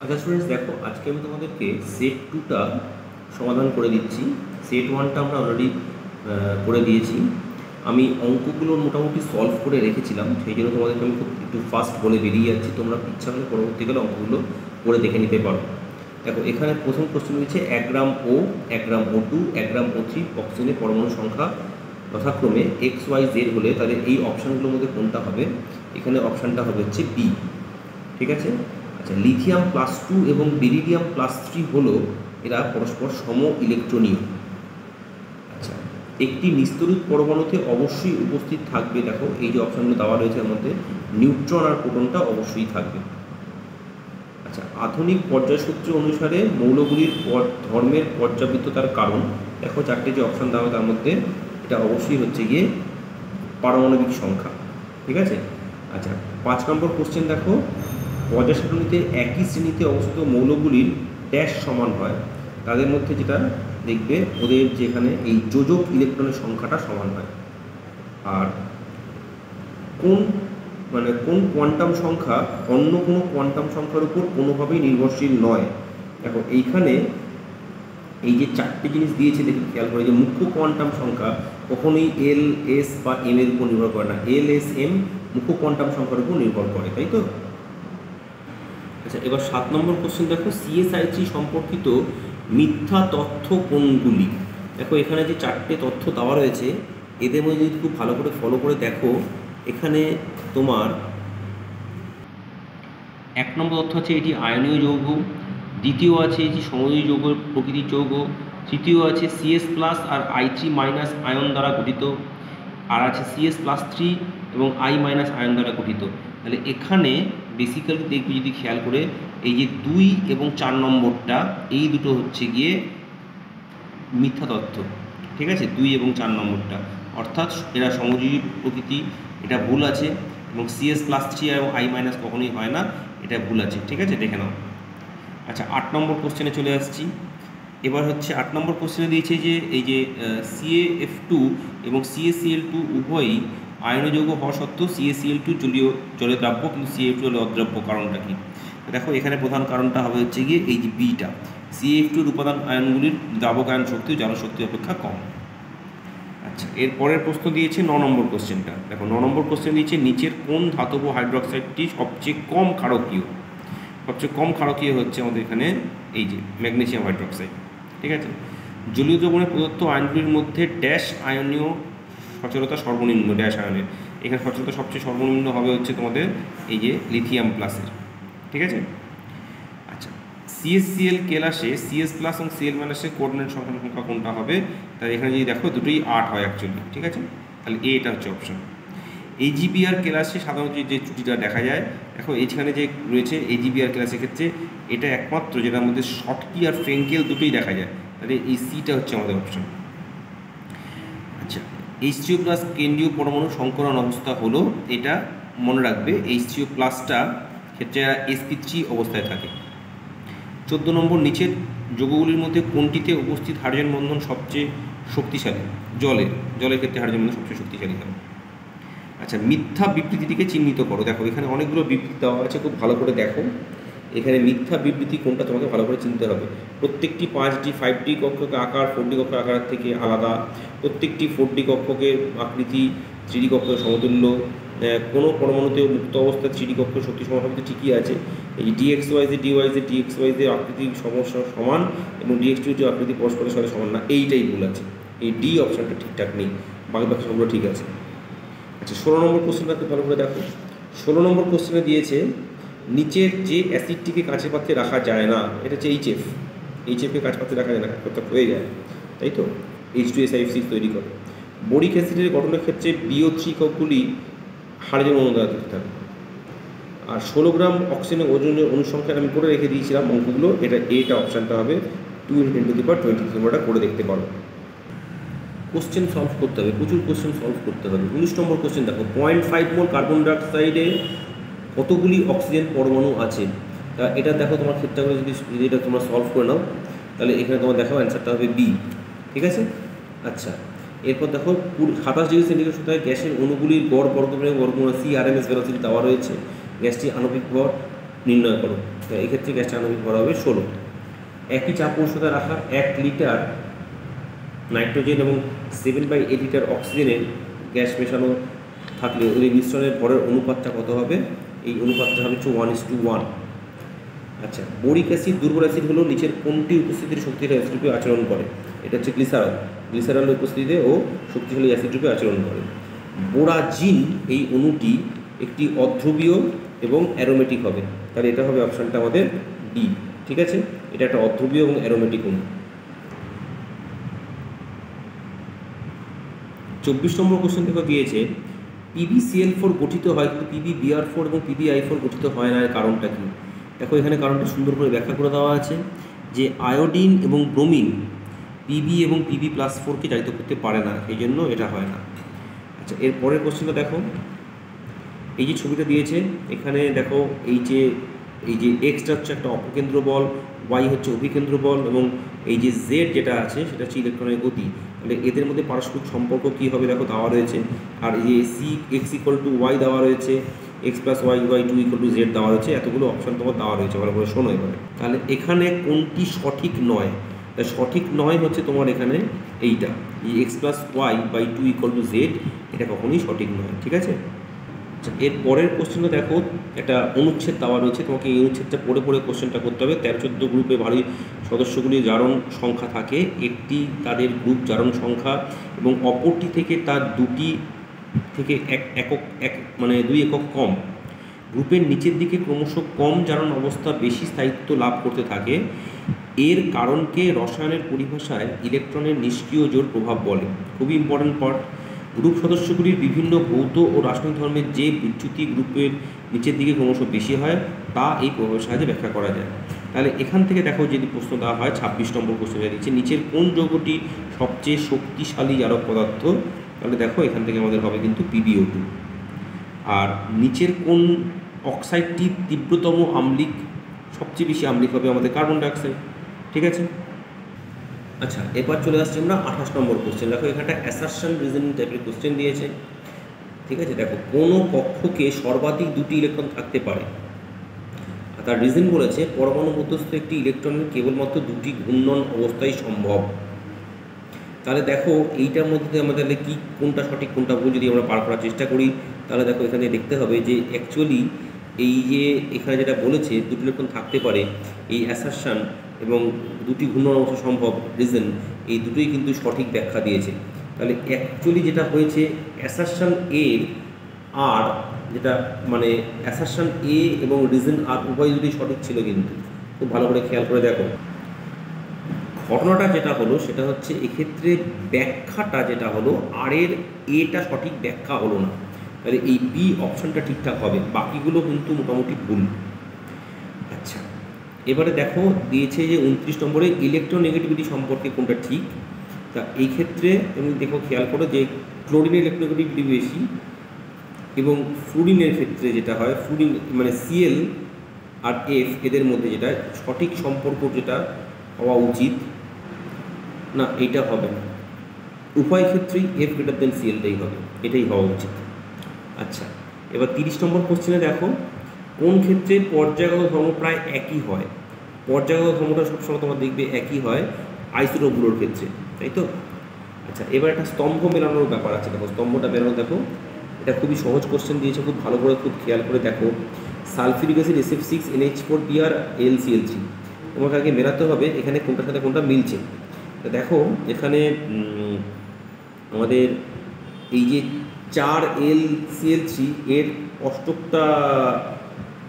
আচ্ছা স্টুডেন্টস, দেখো আজকে আমি তোমাদেরকে সেট টুটা সমাধান করে দিচ্ছি। সেট ওয়ানটা আমরা অলরেডি করে দিয়েছি। আমি অঙ্কগুলো মোটামুটি সলভ করে রেখেছিলাম, সেই জন্য তোমাদেরকে আমি খুব একটু ফাস্ট বলে বেরিয়ে যাচ্ছি। তোমরা ইচ্ছা করলে পরবর্তীকালে অঙ্কগুলো করে দেখে নিতে পারো। দেখো এখানে প্রথম কোশ্চেন রয়েছে 1 গ্রাম ও 1 গ্রাম O2 1 গ্রাম O3 অক্সিজেনের পরমাণু সংখ্যা যথাক্রমে XYZ হলে তাদের এই অপশানগুলোর মধ্যে কোনটা হবে? এখানে অপশানটা হবে হচ্ছে বি। ঠিক আছে। আচ্ছা, লিথিয়াম +2 এবং বেরিলিয়াম +3 হলো এরা পরস্পর সম ইলেকট্রনীয়। আচ্ছা, একটি নিস্তড়িত পরমাণুতে অবশ্যই উপস্থিত থাকবে, দেখো এই যে অপশানগুলো দেওয়া রয়েছে এর মধ্যে নিউট্রন আর প্রোটনটা অবশ্যই থাকবে। আচ্ছা, আধুনিক পর্যায়সূত্র অনুসারে মৌলগুলির ধর্মের পর্যাবৃত্ততার কারণ, দেখো চারটে যে অপশান দেওয়া তার মধ্যে এটা অবশ্যই হচ্ছে গিয়ে পারমাণবিক সংখ্যা। ঠিক আছে। আচ্ছা, 5 নম্বর কোশ্চেন দেখো, পর্যায় সারণীতে একই শ্রেণীতে অবস্থিত মৌলগুলির ড্যাশ সমান হয়, তাদের মধ্যে যেটা দেখবে ওদের যেখানে এই যোজক ইলেকট্রনের সংখ্যাটা সমান হয়। আর কোন কোয়ান্টাম সংখ্যা অন্য কোনো কোয়ান্টাম সংখ্যার উপর কোনোভাবেই নির্ভরশীল নয়। দেখো এইখানে এই যে চারটে জিনিস দিয়েছে, দেখে খেয়াল করে যে মুখ্য কোয়ান্টাম সংখ্যা কখনোই L, S বা M এর উপর নির্ভর করে না। L, S, M মুখ্য কোয়ান্টাম সংখ্যার উপর নির্ভর করে, তাই তো? আচ্ছা, এবার 7 নম্বর কোশ্চেন দেখো, CSI3 সম্পর্কিত মিথ্যা তথ্য কোনগুলি? দেখো এখানে যে চারটে তথ্য দেওয়া রয়েছে এদের মধ্যে যদি খুব ভালো করে ফলো করে দেখো, এখানে তোমার 1 নম্বর তথ্য আছে এটি আয়নীয় যৌগ, দ্বিতীয় আছে এটি সমযোজী যৌগ প্রকৃতির যৌগ, তৃতীয় আছে CS+ আর I3- আয়ন দ্বারা গঠিত, আর আছে CS+3 এবং I- আয়ন দ্বারা গঠিত। তাহলে এখানে বেসিক্যালি দেখবি যদি খেয়াল করে, এই যে 2 এবং 4 নম্বরটা এই দুটো হচ্ছে গিয়ে মিথ্যা তথ্য। ঠিক আছে, 2 এবং 4 নম্বরটা, অর্থাৎ এরা সমযোজী প্রকৃতি, এটা ভুল আছে, এবং CS+3 এবং I- কখনোই হয় না, এটা ভুল আছে। ঠিক আছে, দেখে নাও। আচ্ছা, 8 নম্বর কোশ্চেনে চলে আসছি। এবার হচ্ছে 8 নম্বর কোশ্চেনে দিয়েছে যে এই যে CaF2 এবং CaCl2 উভয়ই আয়নীয় যৌগ হওয়া সত্ত্বেও CaCl2 জলে দ্রাব্য, কিন্তু CaF2 হলো অদ্রাব্য। কারণটা কি? দেখো এখানে প্রধান কারণটা হবে হচ্ছে গিয়ে এই যে বিটা, CaF2 উপাদান আয়নগুলির দ্রাবক আয়ন শক্তি ও জারক শক্তি অপেক্ষা কম। আচ্ছা, এর পরের প্রশ্ন দিয়েছে 9 নম্বর কোশ্চেনটা। দেখো 9 নম্বর কোশ্চেন দিয়েছে নিচের কোন ধাতব হাইড্রোক্সাইডটি সবচেয়ে কম ক্ষারকীয়? সবচেয়ে কম ক্ষারকীয় হচ্ছে আমাদের এখানে এই যে ম্যাগনেসিয়াম হাইড্রোক্সাইড। ঠিক আছে। জলীয় দ্রবণে প্রদত্ত আয়নগুলির মধ্যে ড্যাশ আয়নীয় সচলতা সর্বনিম্ন, ড্যাশ আয়নের এখানে সচলতা সবচেয়ে সর্বনিম্ন হবে হচ্ছে তোমাদের এই যে লিথিয়াম প্লাসের। ঠিক আছে। আচ্ছা, CSCl কেলাসে CS+ এবং Cl- কোঅর্ডিনেট সংখ্যা কোনটা হবে? তাই এখানে যদি দেখো দুটোই 8 হয় অ্যাকচুয়ালি। ঠিক আছে, তাহলে এটা হচ্ছে অপশন। AgBr কেলাসে সাধারণত যে ত্রুটিটা দেখা যায়, দেখো এখানে যে রয়েছে AgBr কেলাসের ক্ষেত্রে এটা একমাত্র যেটার মধ্যে শর্টকি আর ফ্রেঙ্কেল দুটোই দেখা যায়, তাহলে এই সিটা হচ্ছে আমাদের অপশন। আচ্ছা, H3O+ কেন্দ্রীয় পরমাণু সংকরণ অবস্থা হলো, এটা মনে রাখবে H3O+টা ক্ষেত্রে sp3 অবস্থায় থাকে। 14 নম্বর, নিচের যৌগগুলির মধ্যে কোনটিতে উপস্থিত হাইড্রোজেন বন্ধন সবচেয়ে শক্তিশালী? জলের ক্ষেত্রে হাইড্রোজেন বন্ধন সবচেয়ে শক্তিশালী হবে। আচ্ছা, মিথ্যা বিবৃতিটিকে চিহ্নিত করো। দেখো এখানে অনেকগুলো বিবৃতি দেওয়া আছে, খুব ভালো করে দেখো এখানে মিথ্যা বিবৃতি কোনটা তোমাকে ভালো করে চিনতে হবে। প্রত্যেকটি 5D 5D কক্ষকে আকার 4D কক্ষের আকার থেকে আলাদা, প্রত্যেকটি 4D কক্ষকের আকৃতি 3D কক্ষের সমতুল্য, কোনো পরমাণুতে মুক্ত অবস্থায় 3D কক্ষের শক্তি সমানুপাতিক ঠিকই আছে। এই DXYZ DXYZ আকৃতি সমস্যা সমান এবং DX2 আকৃতি পরস্পরের সাথে সমান না, এইটাই ভুল আছে। এই ডি অপশানটা ঠিকঠাক নেই, বাকি সবগুলো ঠিক আছে। আচ্ছা, 16 নম্বর কোশ্চেনটা খুব ভালো করে দেখো। 16 নম্বর কোশ্চেনে দিয়েছে নিচের যে অ্যাসিডটিকে কাঁচের পাত্রে রাখা যায় না, এটা হচ্ছে HF কে কাঁচের পাত্রে রাখা যায় না, কাঁচের হয়ে যায়, তাই তো? H2SiO6 তৈরি করে। বোরিক অ্যাসিডের গঠনের ক্ষেত্রে BO3 কক্ষগুলি হাইড্রোজেন অণু দ্বারা তৈরি থাকে। আর 16 গ্রাম অক্সিজেনের ওজনের অনুসংখ্যান আমি করে রেখে দিয়েছিলাম অঙ্কগুলো, এটা অপশানটা হবে 2 × 10⁻23 তোমরা করে দেখতে পারো। কোশ্চেন সলভ করতে হবে, প্রচুর কোশ্চেন সলভ করতে হবে। 19 নম্বর কোশ্চেন দেখো, 0.5 মোল কার্বন ডাইঅক্সাইডে কতগুলি অক্সিজেন পরমাণু আছে? তা এটা দেখো তোমার ক্ষেত্রে যদি এটা তোমরা সলভ করে নাও, তাহলে এখানে তোমার দেখো অ্যান্সারটা হবে বি। ঠিক আছে। আচ্ছা, এরপর দেখো 27°C সুতরাং গ্যাসের অণুগুলির গড় বর্গমূল CRMS ভেলোসিটি দেওয়া রয়েছে, গ্যাসটি আণবিক ভর নির্ণয় করো। এই ক্ষেত্রে গ্যাসটা আণবিক ভর হবে 16। একই চাপ উষ্ণতা রাখা 1 লিটার নাইট্রোজেন এবং 7/8 লিটার অক্সিজেনের গ্যাস মেশানো থাকলে ওই মিশ্রণের ভরের অনুপাতটা কত হবে? এই অনুপাতটা হবে 1:1। আচ্ছা, বোরিক অ্যাসিড দুর্বল অ্যাসিড হলো নিচের কোনটি উপস্থিতির শক্তিশালী অ্যাসিড রূপে আচরণ করে? এটা হচ্ছে গ্লিসারল। গ্লিসারলের উপস্থিতিতে ও শক্তিশালী অ্যাসিড রূপে আচরণ করে। বোরাজিন এই অণুটি একটি অধ্রুবীয় এবং অ্যারোমেটিক হবে, তাহলে এটা হবে অপশানটা আমাদের ডি। ঠিক আছে, এটা একটা অধ্রুবীয় এবং অ্যারোমেটিক অণু। 24 নম্বর কোশ্চেন থেকে দিয়েছে PbCl4 গঠিত হয় কিন্তু PbBr4 এবং PbI4 গঠিত হয় না, এর কারণটা কি? দেখো এখানে কারণটা সুন্দর করে ব্যাখ্যা করে দেওয়া আছে যে আয়োডিন এবং ব্রোমিন Pb এবং Pb+4কে জারিত করতে পারে না, সেই জন্য এটা হয় না। আচ্ছা, এর পরের কোশ্চেনটা দেখো, এই যে ছবিটা দিয়েছে এখানে দেখো এই যে এক্সটা হচ্ছে একটা অপকেন্দ্র বল, ওয়াই হচ্ছে অভিকেন্দ্র বল এবং এই যে জেড যেটা আছে সেটা হচ্ছে ইলেকট্রনের গতি। তাহলে এদের মধ্যে পারস্পরিক সম্পর্ক কী হবে দেখো দেওয়া রয়েছে। আর এই যে x=y দেওয়া রয়েছে, x+y=2 z দেওয়া রয়েছে, এতগুলো অপশান তোমার দেওয়া রয়েছে, ভালো করে শোনো এবারে। তাহলে এখানে কোনটি সঠিক নয়? তাই সঠিক নয় হচ্ছে তোমার এখানে এইটা, এই x+y/2 z, এটা কখনোই সঠিক নয়। ঠিক আছে, এর পরের কোশ্চেনটা দেখো, একটা অনুচ্ছেদ দেওয়া রয়েছে, তোমাকে এই অনুচ্ছেদটা পড়ে পড়ে কোশ্চেনটা করতে হবে। 13-14 গ্রুপে ভারী সদস্যগুলি জারণ সংখ্যা থাকে, একটি তাদের গ্রুপ জারণ সংখ্যা এবং অপরটি থেকে তার দুটি থেকে মানে 2 একক কম। গ্রুপের নিচের দিকে ক্রমশ কম জারণ অবস্থা বেশি স্থায়িত্ব লাভ করতে থাকে। এর কারণকে রসায়নের পরিভাষায় ইলেকট্রনের নিষ্ক্রিয় জোর প্রভাব বলে। খুবই ইম্পর্টেন্ট পার্ট। গ্রুপ সদস্যগুলির বিভিন্ন ভৌত ও রাসায়নিক ধর্মের যে বিচ্যুতি গ্রুপের নিচের দিকে ক্রমশ বেশি হয় তা এই প্রভাবের সাহায্যে ব্যাখ্যা করা যায়। তাহলে এখান থেকে দেখো যদি প্রশ্ন দেওয়া হয় 26 নম্বর প্রশ্ন দিচ্ছে নিচের কোন যৌগটি সবচেয়ে শক্তিশালী জারক পদার্থ? তাহলে দেখো এখান থেকে আমাদের হবে কিন্তু PbO2। আর নিচের কোন অক্সাইডটি তীব্রতম আম্লিক, সবচেয়ে বেশি আম্লিক হবে আমাদের কার্বন ডাইঅক্সাইড। ঠিক আছে, আচ্ছা এবার চলে আসছি আমরা 28 নম্বর কোশ্চেন। দেখো এখানটা অ্যাসারশন রিজনিং টাইপের কোশ্চেন দিয়েছে। ঠিক আছে, দেখো কোনো কক্ষকে সর্বাধিক 2টি ইলেকট্রন থাকতে পারে, আর তার রিজন বলেছে পরমাণু মধ্যস্থ একটি ইলেকট্রনের কেবলমাত্র 2টি ঘূর্ণন অবস্থায় সম্ভব। তাহলে দেখো এইটার মধ্যে আমাদের কি কোনটা সঠিক কোনটা ভুল যদি আমরা পার করার চেষ্টা করি, তাহলে দেখো এখানে দেখতে হবে যে অ্যাকচুয়ালি এই যে এখানে যেটা বলেছে 2টি ইলেকট্রন থাকতে পারে, এই অ্যাসারশন এবং 2টি ঘূর্ণন অবস্থা সম্ভব রিজন, এই দুটোই কিন্তু সঠিক ব্যাখ্যা দিয়েছে। তাহলে অ্যাকচুয়ালি যেটা হয়েছে অ্যাসারশন এ আর যেটা মানে অ্যাসারশন এ এবং রিজন আর উভয় দুটোই সঠিক ছিল, কিন্তু খুব ভালো করে খেয়াল করে দেখো ঘটনাটা যেটা হলো সেটা হচ্ছে এক্ষেত্রে ব্যাখ্যাটা যেটা হলো আর এর এটা সঠিক ব্যাখ্যা হলো না, তাহলে এই বি অপশানটা ঠিকঠাক হবে, বাকিগুলো কিন্তু মোটামুটি ভুল। আচ্ছা এবারে দেখো দিয়েছে যে 29 নম্বরে ইলেকট্রোনেগেটিভিটি সম্পর্কে কোনটা ঠিক। তা এই ক্ষেত্রে তুমি দেখো খেয়াল করো যে ক্লোরিনের ইলেকট্রোনেগেটিভিটি বেশি এবং ফ্লুরিনের ক্ষেত্রে যেটা হয় ফ্লুরিন মানে Cl আর F এদের মধ্যে যেটা সঠিক সম্পর্ক যেটা হওয়া উচিত না, এইটা হবে না, উভয় ক্ষেত্রেই F > Clটাই হবে, এটাই হওয়া উচিত। আচ্ছা এবার 30 নম্বর কোশ্চেনে দেখো কোন ক্ষেত্রে পর্যায়গত ধর্ম প্রায় একই হয়? পর্যায়গত ধর্মটা সবসময় তোমার দেখবে একই হয় আইসোটোপগুলোর ক্ষেত্রে, তাই তো? আচ্ছা এবার একটা স্তম্ভ মেলানোর ব্যাপার আছে, দেখো স্তম্ভটা মেলানো, দেখো এটা খুবই সহজ কোশ্চেন দিয়েছে, খুব ভালো করে খুব খেয়াল করে দেখো। সালফিউরিক অ্যাসিড SF6NH4Br LCl3, তোমাকে আগে মেলাতে হবে এখানে কোনটার সাথে কোনটা মিলছে। তো দেখো এখানে আমাদের এই যে 4LCl3 এর অষ্টকটা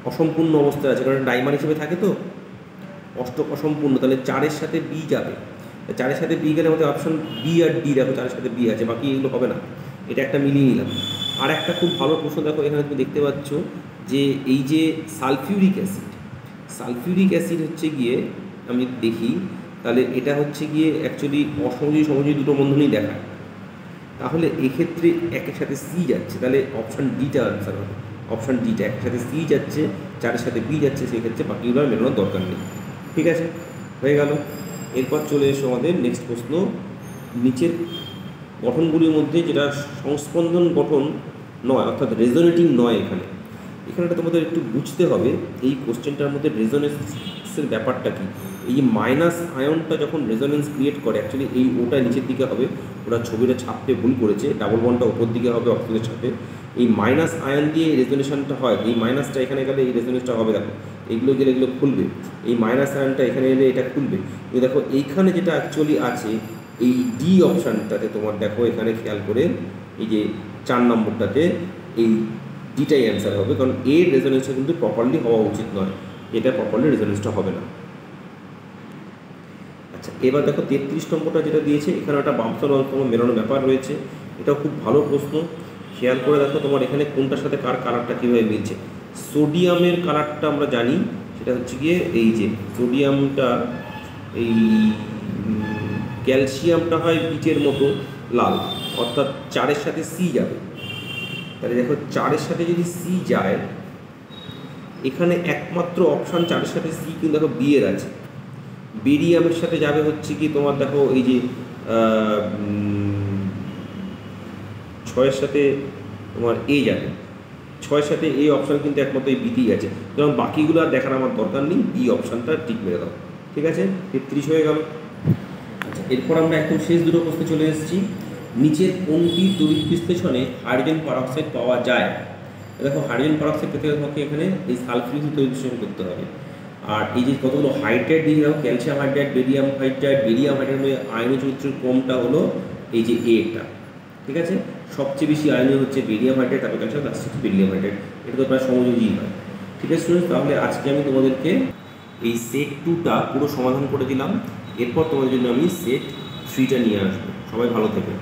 অসম্পূর্ণ অবস্থায় আছে, কারণ ডাইমার হিসেবে থাকে তো অষ্টক অসম্পূর্ণ, তাহলে 4-এর সাথে B যাবে, 4-এর সাথে B গেলে আমাদের অপশান বি আর ডি, দেখো 4-এর সাথে B আছে, বাকি এগুলো হবে না, এটা একটা মিলিয়ে নিলাম। আর একটা খুব ভালো প্রশ্ন দেখো এখানে তুমি দেখতে পাচ্ছ যে এই যে সালফিউরিক অ্যাসিড হচ্ছে গিয়ে আমি দেখি তাহলে এটা হচ্ছে গিয়ে অ্যাকচুয়ালি অসমযোজী সমযোজী দুটো বন্ধনই দেখায়, তাহলে এক্ষেত্রে একের সাথে C যাচ্ছে, তাহলে অপশান ডিটা আনসার হবে, অপশান ডিটা একের সাথে C যাচ্ছে 4-এর সাথে B যাচ্ছে, সেই ক্ষেত্রে বাকিগুলো আর মেলানোর দরকার নেই। ঠিক আছে, হয়ে গেল। এরপর চলে এসো আমাদের নেক্সট প্রশ্ন, নিচের গঠনগুলির মধ্যে যেটা সংস্পন্দন গঠন নয় অর্থাৎ রেজোনেটিং নয়, এখানে এখানেটা তোমাদের একটু বুঝতে হবে এই কোশ্চেনটার মধ্যে রেজোনেন্সের ব্যাপারটা কি। এই যে মাইনাস আয়নটা যখন রেজোনেন্স ক্রিয়েট করে, অ্যাকচুয়ালি এই ওটা নিচের দিকে হবে, ওরা ছবিটা ছাপতে ভুল করেছে, ডাবল বন্ডটা ওপর দিকে হবে অক্সিজেনের সাথে। এই মাইনাস আয়ন দিয়ে এই রেজোনেশনটা হয়, এই মাইনাসটা এখানে গেলে এই রেজোনেন্সটা হবে, দেখো এইগুলো গেলে এগুলো খুলবে, এই মাইনাস আয়নটা এখানে এলে এটা খুলবে। কিন্তু দেখো এইখানে যেটা অ্যাকচুয়ালি আছে এই ডি অপশানটাতে তোমার দেখো এখানে খেয়াল করে এই যে 4 নম্বরটাতে এই ডিটাই অ্যান্সার হবে, কারণ এর রেজোনেন্সটা কিন্তু প্রপারলি হওয়া উচিত নয়, এটা প্রপারলি রেজোনেন্সটা হবে না। আচ্ছা, এবার দেখো 33 নম্বরটা যেটা দিয়েছে, এখানে একটা বাম্পসন তোমার মেলানো ব্যাপার রয়েছে, এটাও খুব ভালো প্রশ্ন। খেয়াল করে দেখো তোমার এখানে কোনটার সাথে কার কালারটা কীভাবে মিলছে। সোডিয়ামের কালারটা আমরা জানি, সেটা হচ্ছে গিয়ে এই যে সোডিয়ামটা, এই ক্যালসিয়ামটা হয় বিটের মতো লাল, অর্থাৎ 4-এর সাথে সি যাবে। তাহলে দেখো 4-এর সাথে যদি সি যায়, এখানে একমাত্র অপশান 4-এর সাথে সি কিন্তু দেখো বি এর আছে। বেরিয়ামের সাথে যাবে হচ্ছে কি তোমার দেখো এই যে 6-এর সাথে তোমার এ যাবে, 6-এর সাথে এই অপশান কিন্তু একমাত্র এই বিতেই আছে, কারণ বাকিগুলো আর দেখার আমার দরকার নেই, বি অপশানটা ঠিক মেরে দাও। ঠিক আছে, 33 হয়ে গেল। আচ্ছা, এরপর আমরা একদম শেষ দুটো প্রশ্নে চলে এসেছি। নিচের কোনটি তড়িৎ বিশ্লেষণে হাইড্রোজেন পারঅক্সাইড পাওয়া যায়। দেখো হাইড্রোজেন পারঅক্সাইড পেতে তোমাকে এখানে এই সালফিউরিক তড়িৎ বিশ্লেষণ করতে হবে। আর এই যে কতগুলো হাইড্রাইড দিয়ে দেখো, ক্যালসিয়াম হাইড্রাইড, বেরিয়াম হাইড্রাইডের আয়নীয় চরিত্রের ক্রমটা হলো এই যে এটা। ঠিক আছে, সবচেয়ে বেশি আয়নীয় হচ্ছে বেরিয়াম হাইড্রাইড, তারপর ক্যালসিয়াম, লাস্ট হচ্ছে বেরিয়াম হাইড্রাইড, এটা তো প্রায় সমযোজী হয়। ঠিক আছে স্টুডেন্টস, তাহলে আজকে আমি তোমাদেরকে এই সেট 2টা পুরো সমাধান করে দিলাম। এরপর তোমাদের জন্য আমি সেট 3টা নিয়ে আসবো। সবাই ভালো থেকো।